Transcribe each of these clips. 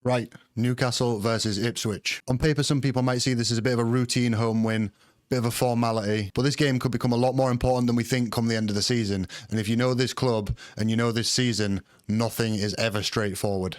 Right, Newcastle versus Ipswich. On paper, some people might see this as a bit of a routine home win, bit of a formality, but this game could become a lot more important than we think come the end of the season. And if you know this club and you know this season, nothing is ever straightforward.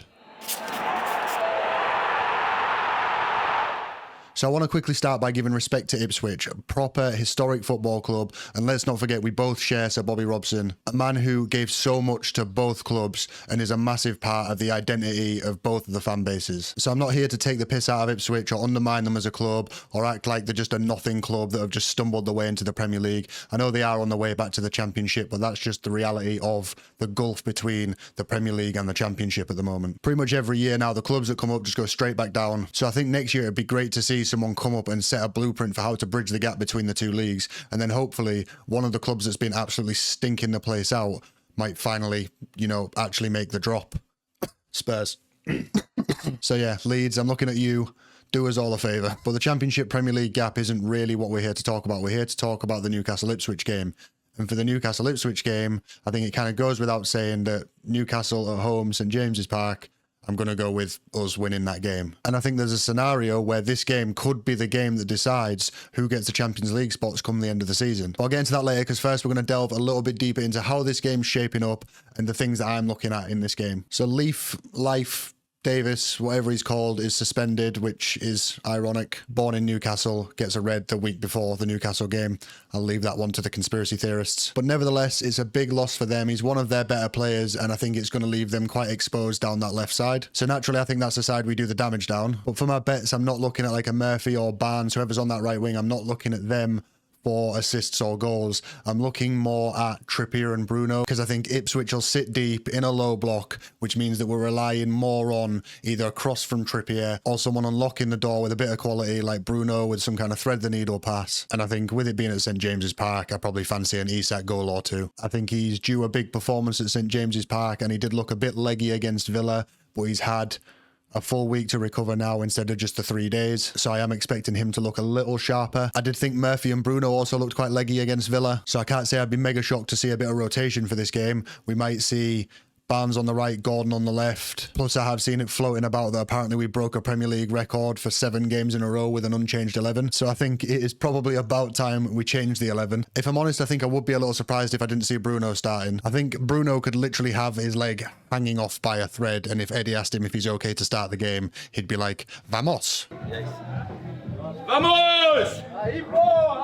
So I want to quickly start by giving respect to Ipswich, a proper historic football club, and let's not forget we both share Sir Bobby Robson, a man who gave so much to both clubs and is a massive part of the identity of both of the fan bases. So I'm not here to take the piss out of Ipswich or undermine them as a club or act like they're just a nothing club that have just stumbled their way into the Premier League. I know they are on the way back to the Championship, but that's just the reality of the gulf between the Premier League and the Championship at the moment. Pretty much every year now, the clubs that come up just go straight back down. So I think next year it'd be great to see someone come up and set a blueprint for how to bridge the gap between the two leagues, and then hopefully one of the clubs that's been absolutely stinking the place out might finally, you know, actually make the drop. Spurs. So yeah, Leeds, I'm looking at you. Do us all a favour. But the Championship Premier League gap isn't really what we're here to talk about. We're here to talk about the Newcastle-Ipswich game. And for the Newcastle-Ipswich game, I think it kind of goes without saying that Newcastle at home, St James's Park, I'm going to go with us winning that game. And I think there's a scenario where this game could be the game that decides who gets the Champions League spots come the end of the season. But I'll get into that later, because first we're going to delve a little bit deeper into how this game's shaping up and the things that I'm looking at in this game. So Leif Davis, whatever he's called, is suspended, which is ironic. Born in Newcastle, gets a red the week before the Newcastle game. I'll leave that one to the conspiracy theorists. But nevertheless, it's a big loss for them. He's one of their better players, and I think it's going to leave them quite exposed down that left side. So naturally, I think that's the side we do the damage down. But for my bets, I'm not looking at like a Murphy or Barnes, whoever's on that right wing. I'm not looking at them for assists or goals. I'm looking more at Trippier and Bruno, because I think Ipswich will sit deep in a low block, which means that we're relying more on either a cross from Trippier or someone unlocking the door with a bit of quality like Bruno with some kind of thread the needle pass. And I think with it being at St James's Park, I probably fancy an Isak goal or two. I think he's due a big performance at St James's Park, and he did look a bit leggy against Villa, but he's had a full week to recover now instead of just the 3 days. So I am expecting him to look a little sharper. I did think Murphy and Bruno also looked quite leggy against Villa. So I can't say I'd be mega shocked to see a bit of rotation for this game. We might see Barnes on the right, Gordon on the left. Plus, I have seen it floating about that apparently we broke a Premier League record for 7 games in a row with an unchanged 11. So I think it is probably about time we change the 11. If I'm honest, I think I would be a little surprised if I didn't see Bruno starting. I think Bruno could literally have his leg hanging off by a thread, and if Eddie asked him if he's okay to start the game, he'd be like, "Vamos!" Yes. Vamos!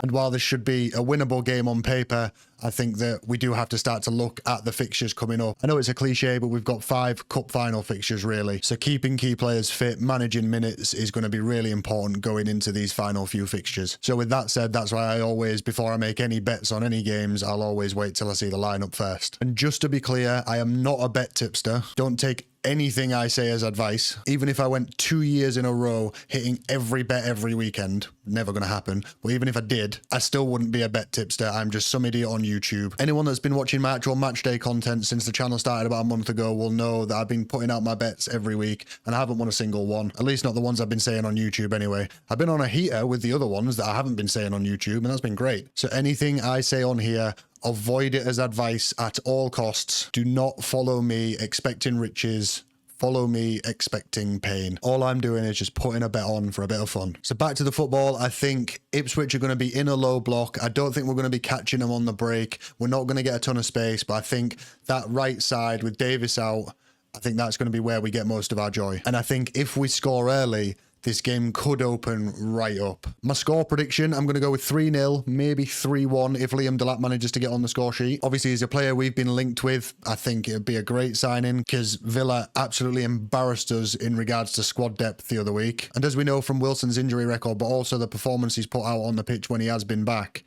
And while this should be a winnable game on paper, I think that we do have to start to look at the fixtures coming up. I know it's a cliche, but we've got 5 cup final fixtures really. So keeping key players fit, managing minutes is going to be really important going into these final few fixtures. So with that said, that's why I always, before I make any bets on any games, I'll always wait till I see the lineup first. And just to be clear, I am not a bet tipster. Don't take anything I say as advice. Even if I went 2 years in a row hitting every bet every weekend, never going to happen. But even if I did, I still wouldn't be a bet tipster. I'm just some idiot on YouTube. Anyone that's been watching my actual match day content since the channel started about a month ago will know that I've been putting out my bets every week and I haven't won a single one. At least not the ones I've been saying on YouTube anyway. I've been on a heater with the other ones that I haven't been saying on YouTube, and that's been great. So anything I say on here, avoid it as advice at all costs. Do not follow me expecting riches. Follow me expecting pain. All I'm doing is just putting a bet on for a bit of fun. So back to the football. I think Ipswich are going to be in a low block. I don't think we're going to be catching them on the break. We're not going to get a ton of space, but I think that right side with Davis out, I think that's going to be where we get most of our joy. And I think if we score early, this game could open right up. My score prediction, I'm going to go with 3-0, maybe 3-1 if Liam Delap manages to get on the score sheet. Obviously, he's a player we've been linked with. I think it'd be a great signing because Villa absolutely embarrassed us in regards to squad depth the other week. And as we know from Wilson's injury record, but also the performance he's put out on the pitch when he has been back,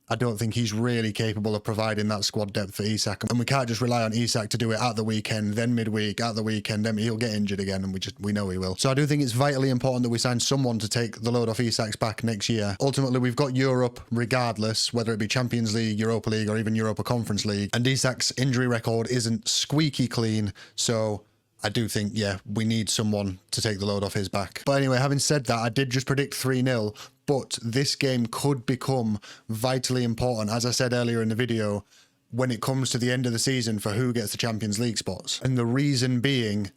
I don't think he's really capable of providing that squad depth for Isak. And we can't just rely on Isak to do it at the weekend, then midweek, at the weekend, then he'll get injured again, and we know he will. So I do think it's vitally important that we sign someone to take the load off Isak's back next year. Ultimately, we've got Europe regardless, whether it be Champions League, Europa League, or even Europa Conference League. And Isak's injury record isn't squeaky clean, so I do think, yeah, we need someone to take the load off his back. But anyway, having said that, I did just predict 3-0, but this game could become vitally important, as I said earlier in the video, when it comes to the end of the season for who gets the Champions League spots. And the reason being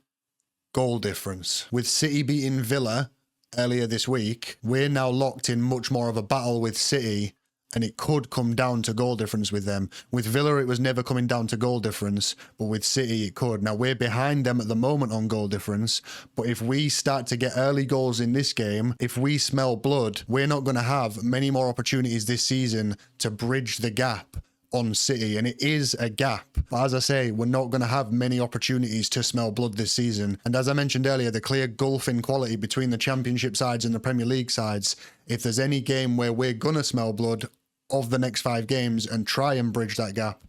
goal difference. With City beating Villa earlier this week, we're now locked in much more of a battle with City, and it could come down to goal difference with them. With Villa, it was never coming down to goal difference, but with City, it could. Now, we're behind them at the moment on goal difference, but if we start to get early goals in this game, if we smell blood, we're not going to have many more opportunities this season to bridge the gap on City, and it is a gap. But as I say, we're not going to have many opportunities to smell blood this season. And as I mentioned earlier, the clear gulf in quality between the Championship sides and the Premier League sides, if there's any game where we're going to smell blood of the next 5 games and try and bridge that gap,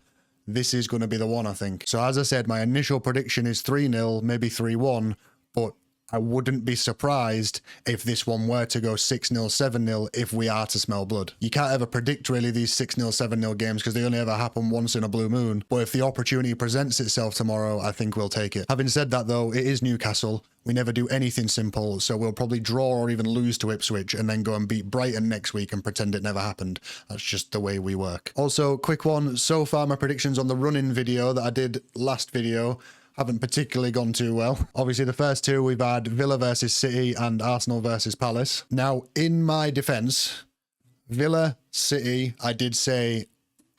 this is going to be the one, I think. So as I said, my initial prediction is 3-0, maybe 3-1, but I wouldn't be surprised if this one were to go 6-0, 7-0 if we are to smell blood. You can't ever predict really these 6-0, 7-0 games because they only ever happen once in a blue moon. But if the opportunity presents itself tomorrow, I think we'll take it. Having said that though, it is Newcastle. We never do anything simple, so we'll probably draw or even lose to Ipswich and then go and beat Brighton next week and pretend it never happened. That's just the way we work. Also, quick one, so far my predictions on the run-in video that I did last video haven't particularly gone too well. Obviously, the first 2 we've had Villa versus City and Arsenal versus Palace. Now, in my defence, Villa, City, I did say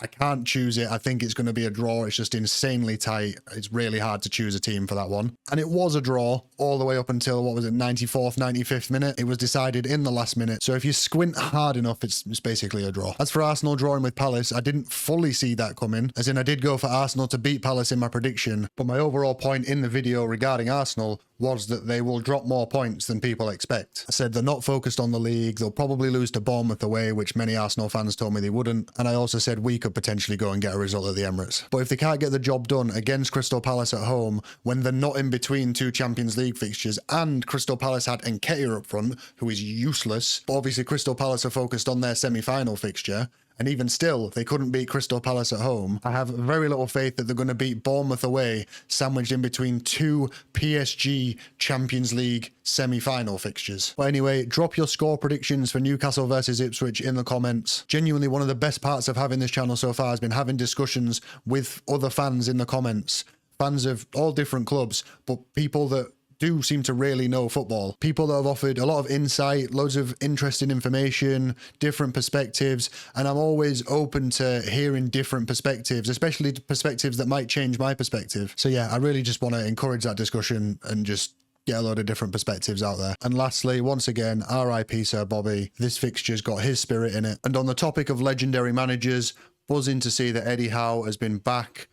I can't choose it. I think it's going to be a draw. It's just insanely tight. It's really hard to choose a team for that one. And it was a draw all the way up until, what was it, 94th, 95th minute. It was decided in the last minute. So if you squint hard enough, it's basically a draw. As for Arsenal drawing with Palace, I didn't fully see that coming. As in, I did go for Arsenal to beat Palace in my prediction. But my overall point in the video regarding Arsenal was that they will drop more points than people expect. I said they're not focused on the league. They'll probably lose to Bournemouth away, which many Arsenal fans told me they wouldn't. And I also said we could potentially go and get a result at the Emirates. But if they can't get the job done against Crystal Palace at home, when they're not in between 2 Champions League fixtures, and Crystal Palace had Nketiah up front, who is useless, but obviously Crystal Palace are focused on their semi-final fixture, and even still, they couldn't beat Crystal Palace at home. I have very little faith that they're going to beat Bournemouth away, sandwiched in between 2 PSG Champions League semi-final fixtures. But anyway, drop your score predictions for Newcastle versus Ipswich in the comments. Genuinely, one of the best parts of having this channel so far has been having discussions with other fans in the comments. Fans of all different clubs, but people that do seem to really know football. People that have offered a lot of insight, loads of interesting information, different perspectives, and I'm always open to hearing different perspectives, especially perspectives that might change my perspective. So yeah, I really just want to encourage that discussion and just get a load of different perspectives out there. And lastly, once again, RIP Sir Bobby. This fixture's got his spirit in it. And on the topic of legendary managers, buzzing to see that Eddie Howe has been back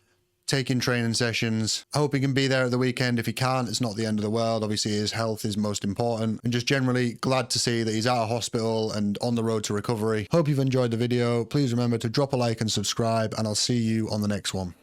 taking training sessions. I hope he can be there at the weekend. If he can't, it's not the end of the world. Obviously, his health is most important. And just generally glad to see that he's out of hospital and on the road to recovery. Hope you've enjoyed the video. Please remember to drop a like and subscribe, and I'll see you on the next one.